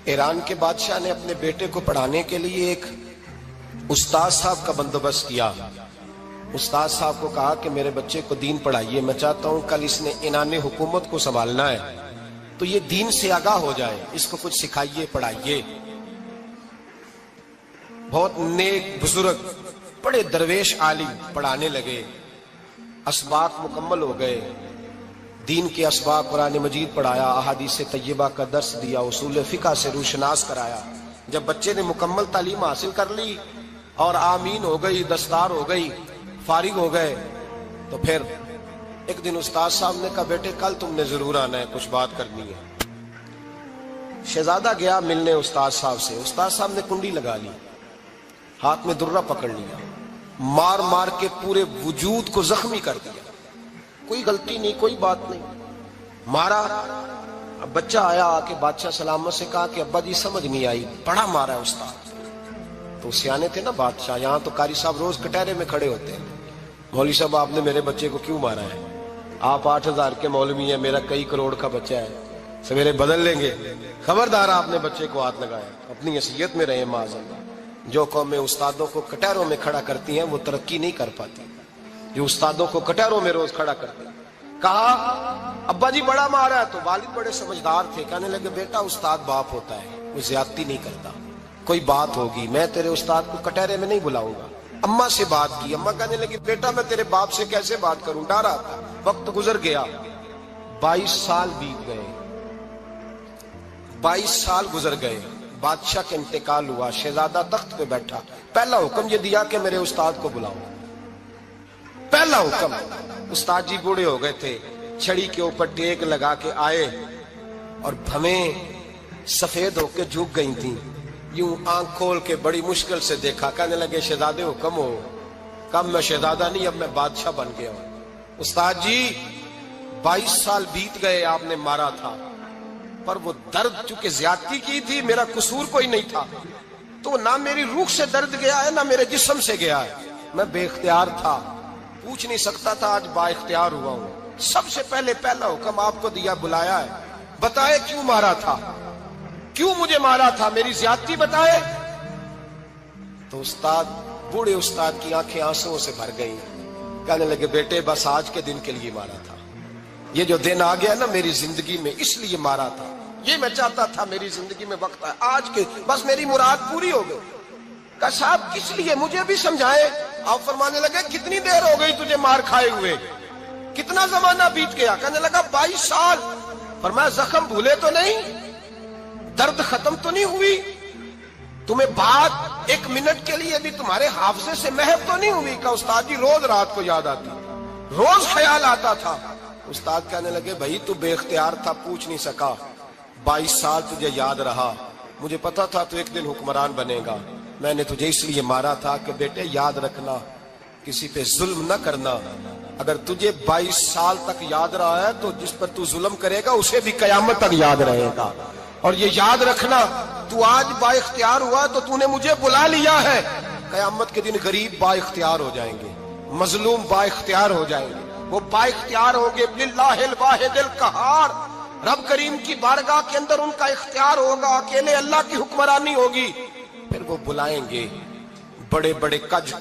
Iran के बादशाह ने अपने बेटे को पढ़ाने के लिए एक उस्ताद साहब का बंदोबस्त किया। उस्ताद साहब को कहा कि मेरे बच्चे को दीन पढ़ाइए, मैं चाहता हूं कल इसने इनाने हुकूमत को संभालना है, तो ये दीन से आगाह हो जाए, इसको कुछ सिखाइए, पढ़ाइए। बहुत नेक बुजुर्ग बड़े दरवेश आलिम पढ़ाने लगे, असबाक मुकम्मल हो गए, दीन के असबाक कुरान मजीद पढ़ाया, अहादीस तय्यबा का दर्स दिया, उसूल फिक़ह से रूशनास कराया। जब बच्चे ने मुकम्मल तालीम हासिल कर ली और आमीन हो गई, दस्तार हो गई, फारिग हो गए, तो फिर एक दिन उस्ताद साहब ने कहा बेटे कल तुमने जरूर आना है, कुछ बात करनी है। शहजादा गया मिलने उस्ताद साहब से। उस्ताद साहब ने कुंडी लगा ली, हाथ में दुर्रा पकड़ लिया, मार मार के पूरे वजूद को जख्मी कर दिया। कोई गलती नहीं, कोई बात नहीं, मारा। अब बच्चा आया, आके बादशाह सलामत से कहा कि अब्बा जी समझ नहीं आई, बड़ा मारा है उस्ताद। तो सियाने थे ना बादशाह, यहाँ तो कारी साहब रोज कटहरे में खड़े होते हैं, मौलवी साहब आपने मेरे बच्चे को क्यों मारा है? आप 8000 के मौलवी हैं, मेरा कई करोड़ का बच्चा है, सवेरे बदल लेंगे, खबरदार आपने बच्चे को हाथ लगाया। अपनी हैसियत में रहे माज़अल्लाह। जो कौमें उस्तादों को कटहरों में खड़ा करती हैं वो तरक्की नहीं कर पाती, जो उस्तादों को कटहरों में रोज खड़ा करते हैं। कहा अब्बा जी बड़ा मारा है, तो वालिद बड़े समझदार थे, कहने लगे बेटा उस्ताद बाप होता है, वो ज्यादती नहीं करता, कोई बात होगी, मैं तेरे उस्ताद को कटहरे में नहीं बुलाऊंगा। अम्मा से बात की, अम्मा कहने लगी बेटा मैं तेरे बाप से कैसे बात करूं, डर रहा था। वक्त गुजर गया, 22 साल बीत गए, 22 साल गुजर गए, बादशाह का इंतकाल हुआ, शहजादा तख्त पे बैठा। पहला हुक्म ये दिया कि मेरे उस्ताद को बुलाओ, पहला हुक्म। उस्ताद जी बूढ़े हो गए थे, छड़ी के ऊपर टेक लगा के आए और भवें सफेद होके झुक गई थी। यूं आंख खोल के बड़ी मुश्किल से देखा, कहने लगे शहजादे हुक्म हो। कब मैं शहजादा नहीं, अब मैं बादशाह बन गया हूं। उस्ताद जी 22 साल बीत गए, आपने मारा था, पर वो दर्द चूंकि ज्यादती की थी, मेरा कसूर कोई नहीं था, तो ना मेरी रूह से दर्द गया है ना मेरे जिस्म से गया है, मैं बेख्तियार था, पूछ नहीं सकता था, आज बाइख्तियार हुआ हूं। सबसे पहले पहला हुक्म आपको दिया, बुलाया है, बताए क्यों मारा था, क्यों मुझे मारा था, मेरी ज्यादती बताए। तो उस्ताद, बूढ़े उस्ताद की आंखें आंसुओं से भर गई, कहने लगे बेटे बस आज के दिन के लिए मारा था, ये जो दिन आ गया ना मेरी जिंदगी में, इसलिए मारा था, ये मैं चाहता था मेरी जिंदगी में वक्त है, आज के बस मेरी मुराद पूरी हो गई। कहा साहब किस लिए, मुझे भी समझाए। आप फरमाने लगे कितनी देर हो गई तुझे मार खाए हुए, कितना जमाना बीत गया? कहने लगा 22 साल। फरमाया जख्म भूले तो नहीं, दर्द खत्म तो नहीं हुई, तुम्हें बात एक मिनट के लिए भी तुम्हारे हाफजे से महव तो नहीं हुई? का उस्ताद जी रोज रात को याद आती, रोज ख्याल आता था। उस्ताद कहने लगे भाई तू बेख्तियार था, पूछ नहीं सका, 22 साल तुझे याद रहा, मुझे पता था तू एक दिन हुक्मरान बनेगा, मैंने तुझे इसलिए मारा था कि बेटे याद रखना, किसी पे जुल्म न करना। अगर तुझे 22 साल तक याद रहा है तो जिस पर तू जुल्म करेगा उसे भी कयामत तक याद रहेगा। और ये याद रखना, तू आज बाइख्तियार हुआ तो तूने मुझे बुला लिया है, कयामत के दिन गरीब बाइख्तियार हो जाएंगे, मजलूम बाइख्तियार हो जाएंगे, वो बाइख्तियार होंगे लिल्लाहिल वाहिदिल कहार, रब करीम की बारगाह के अंदर उनका इख्तियार होगा, अकेले अल्लाह की हुक्मरानी होगी। फिर वो बुलाएंगे बड़े बड़े कज